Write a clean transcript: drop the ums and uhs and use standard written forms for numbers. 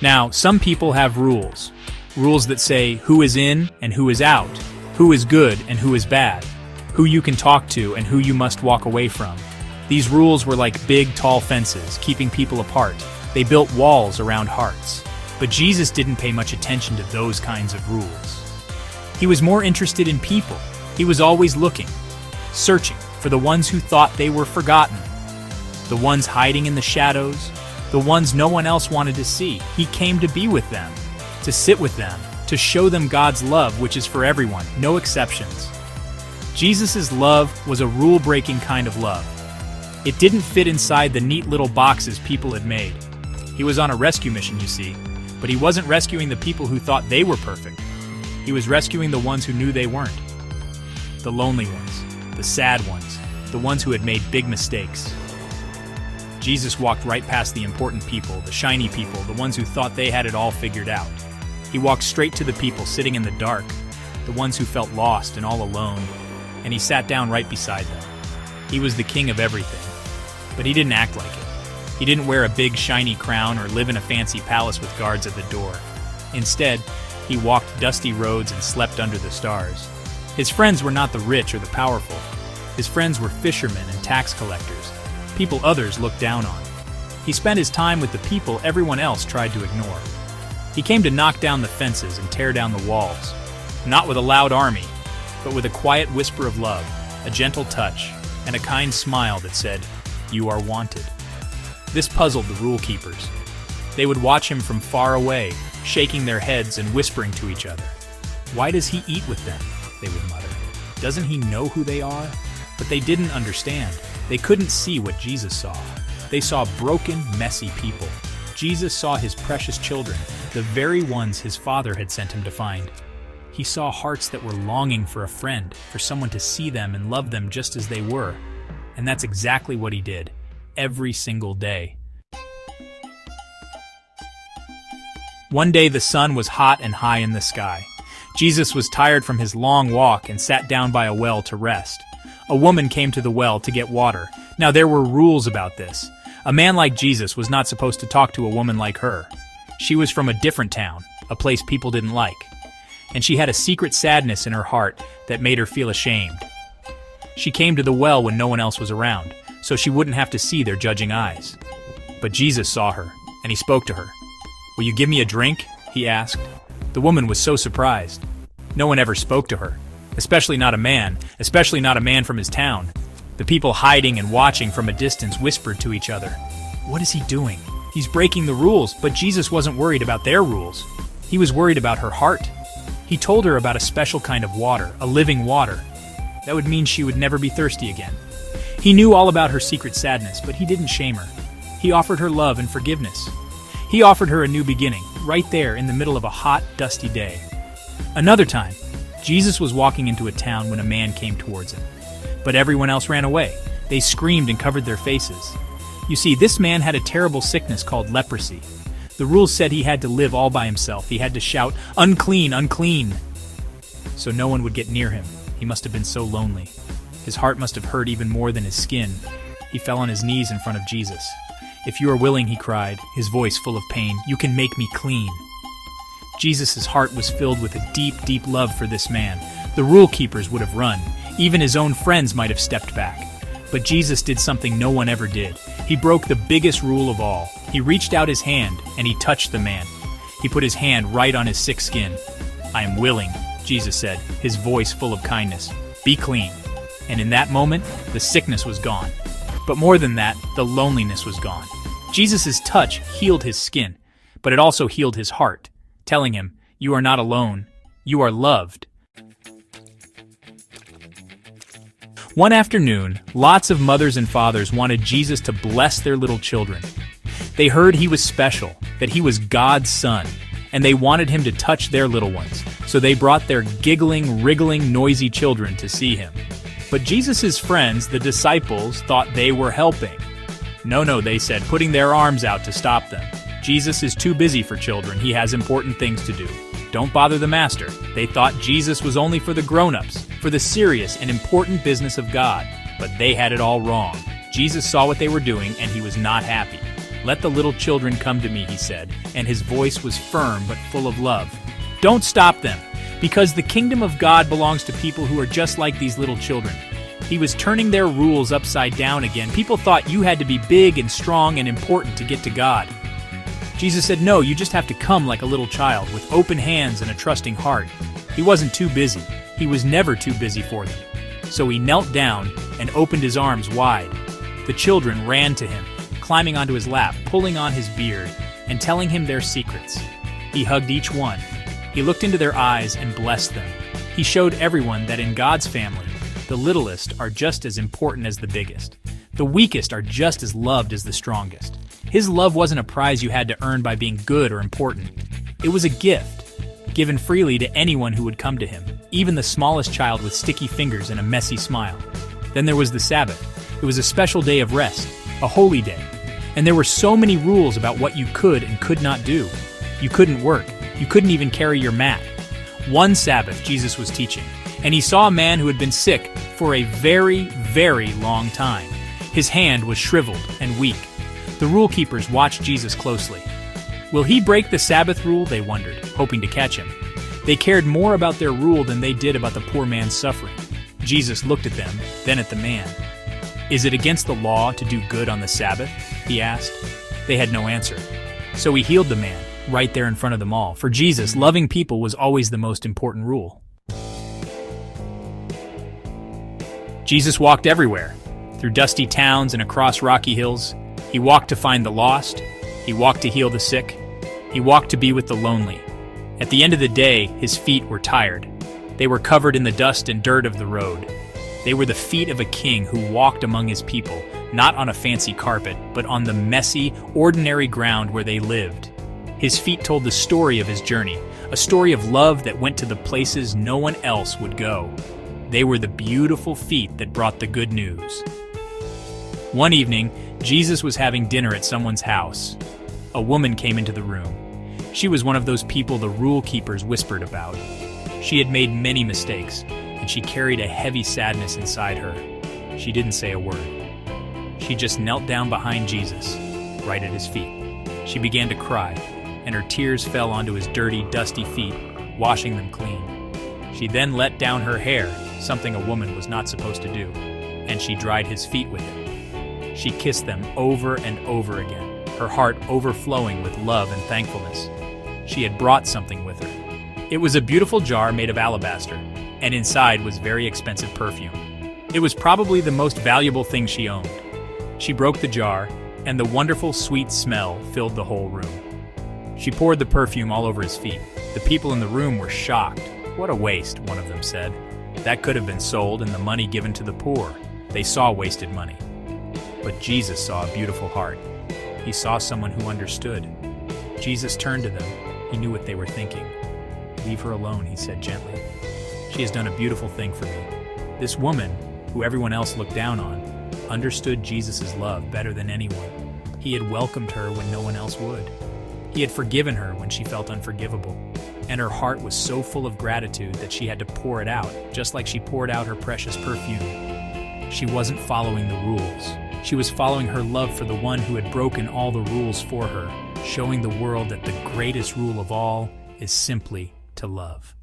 Now, some people have rules. Rules that say who is in and who is out, who is good and who is bad, who you can talk to and who you must walk away from. These rules were like big, tall fences, keeping people apart. They built walls around hearts. But Jesus didn't pay much attention to those kinds of rules. He was more interested in people. He was always looking, searching for the ones who thought they were forgotten, the ones hiding in the shadows, the ones no one else wanted to see. He came to be with them, to sit with them, to show them God's love, which is for everyone, no exceptions. Jesus' love was a rule-breaking kind of love. It didn't fit inside the neat little boxes people had made. He was on a rescue mission, you see, but he wasn't rescuing the people who thought they were perfect. He was rescuing the ones who knew they weren't. The lonely ones, the sad ones, the ones who had made big mistakes. Jesus walked right past the important people, the shiny people, the ones who thought they had it all figured out. He walked straight to the people sitting in the dark, the ones who felt lost and all alone, and he sat down right beside them. He was the king of everything, but he didn't act like it. He didn't wear a big shiny crown or live in a fancy palace with guards at the door. Instead, he walked dusty roads and slept under the stars. His friends were not the rich or the powerful. His friends were fishermen and tax collectors, people others looked down on. He spent his time with the people everyone else tried to ignore. He came to knock down the fences and tear down the walls, not with a loud army, but with a quiet whisper of love, a gentle touch, and a kind smile that said, "You are wanted." This puzzled the rule keepers. They would watch him from far away, shaking their heads and whispering to each other. "Why does he eat with them?" they would mutter. "Doesn't he know who they are?" But they didn't understand. They couldn't see what Jesus saw. They saw broken, messy people. Jesus saw his precious children, the very ones his Father had sent him to find. He saw hearts that were longing for a friend, for someone to see them and love them just as they were. And that's exactly what he did, every single day. One day the sun was hot and high in the sky. Jesus was tired from his long walk and sat down by a well to rest. A woman came to the well to get water. Now there were rules about this. A man like Jesus was not supposed to talk to a woman like her. She was from a different town, a place people didn't like. And she had a secret sadness in her heart that made her feel ashamed. She came to the well when no one else was around, so she wouldn't have to see their judging eyes. But Jesus saw her, and he spoke to her. "Will you give me a drink?" he asked. The woman was so surprised. No one ever spoke to her, especially not a man from his town. The people hiding and watching from a distance whispered to each other, "What is he doing? He's breaking the rules." But Jesus wasn't worried about their rules. He was worried about her heart. He told her about a special kind of water, a living water. That would mean she would never be thirsty again. He knew all about her secret sadness, but he didn't shame her. He offered her love and forgiveness. He offered her a new beginning, right there in the middle of a hot, dusty day. Another time, Jesus was walking into a town when a man came towards him. But everyone else ran away. They screamed and covered their faces. You see, this man had a terrible sickness called leprosy. The rules said he had to live all by himself. He had to shout, "Unclean, unclean!" So no one would get near him. He must have been so lonely. His heart must have hurt even more than his skin. He fell on his knees in front of Jesus. "If you are willing," he cried, his voice full of pain, "you can make me clean." Jesus' heart was filled with a deep, deep love for this man. The rule keepers would have run. Even his own friends might have stepped back. But Jesus did something no one ever did. He broke the biggest rule of all. He reached out his hand and he touched the man. He put his hand right on his sick skin. "I am willing," Jesus said, his voice full of kindness. "Be clean." And in that moment, the sickness was gone. But more than that, the loneliness was gone. Jesus' touch healed his skin, but it also healed his heart, telling him, "You are not alone. You are loved." One afternoon, lots of mothers and fathers wanted Jesus to bless their little children. They heard he was special, that he was God's son, and they wanted him to touch their little ones, so they brought their giggling, wriggling, noisy children to see him. But Jesus' friends, the disciples, thought they were helping. No, they said, putting their arms out to stop them. Jesus is too busy for children. He has important things to do. Don't bother the master. They thought Jesus was only for the grown-ups, for the serious and important business of God. But they had it all wrong. Jesus saw what they were doing, and he was not happy. "Let the little children come to me," he said, and his voice was firm but full of love. "Don't stop them, because the kingdom of God belongs to people who are just like these little children." He was turning their rules upside down again. People thought you had to be big and strong and important to get to God. Jesus said, "No, you just have to come like a little child, with open hands and a trusting heart." He wasn't too busy. He was never too busy for them. So he knelt down and opened his arms wide. The children ran to him, climbing onto his lap, pulling on his beard, and telling him their secrets. He hugged each one. He looked into their eyes and blessed them. He showed everyone that in God's family, the littlest are just as important as the biggest. The weakest are just as loved as the strongest. His love wasn't a prize you had to earn by being good or important. It was a gift, given freely to anyone who would come to him, even the smallest child with sticky fingers and a messy smile. Then there was the Sabbath. It was a special day of rest, a holy day. And there were so many rules about what you could and could not do. You couldn't work. You couldn't even carry your mat. One Sabbath, Jesus was teaching, and he saw a man who had been sick for a very, very long time. His hand was shriveled and weak. The rule keepers watched Jesus closely. Will he break the Sabbath rule, they wondered, hoping to catch him. They cared more about their rule than they did about the poor man's suffering. Jesus looked at them, then at the man. "Is it against the law to do good on the Sabbath?" he asked. They had no answer. So he healed the man, right there in front of them all. For Jesus, loving people was always the most important rule. Jesus walked everywhere, through dusty towns and across rocky hills. He walked to find the lost. He walked to heal the sick. He walked to be with the lonely. At the end of the day, his feet were tired. They were covered in the dust and dirt of the road. They were the feet of a king who walked among his people, not on a fancy carpet, but on the messy, ordinary ground where they lived. His feet told the story of his journey, a story of love that went to the places no one else would go. They were the beautiful feet that brought the good news. One evening, Jesus was having dinner at someone's house. A woman came into the room. She was one of those people the rule keepers whispered about. She had made many mistakes, and she carried a heavy sadness inside her. She didn't say a word. She just knelt down behind Jesus, right at his feet. She began to cry, and her tears fell onto his dirty, dusty feet, washing them clean. She then let down her hair, something a woman was not supposed to do, and she dried his feet with it. She kissed them over and over again, her heart overflowing with love and thankfulness. She had brought something with her. It was a beautiful jar made of alabaster, and inside was very expensive perfume. It was probably the most valuable thing she owned. She broke the jar, and the wonderful sweet smell filled the whole room. She poured the perfume all over his feet. The people in the room were shocked. "What a waste," one of them said. "That could have been sold and the money given to the poor." They saw wasted money. But Jesus saw a beautiful heart. He saw someone who understood. Jesus turned to them. He knew what they were thinking. "Leave her alone," he said gently. "She has done a beautiful thing for me." This woman, who everyone else looked down on, understood Jesus' love better than anyone. He had welcomed her when no one else would. He had forgiven her when she felt unforgivable. And her heart was so full of gratitude that she had to pour it out, just like she poured out her precious perfume. She wasn't following the rules. She was following her love for the one who had broken all the rules for her, showing the world that the greatest rule of all is simply to love.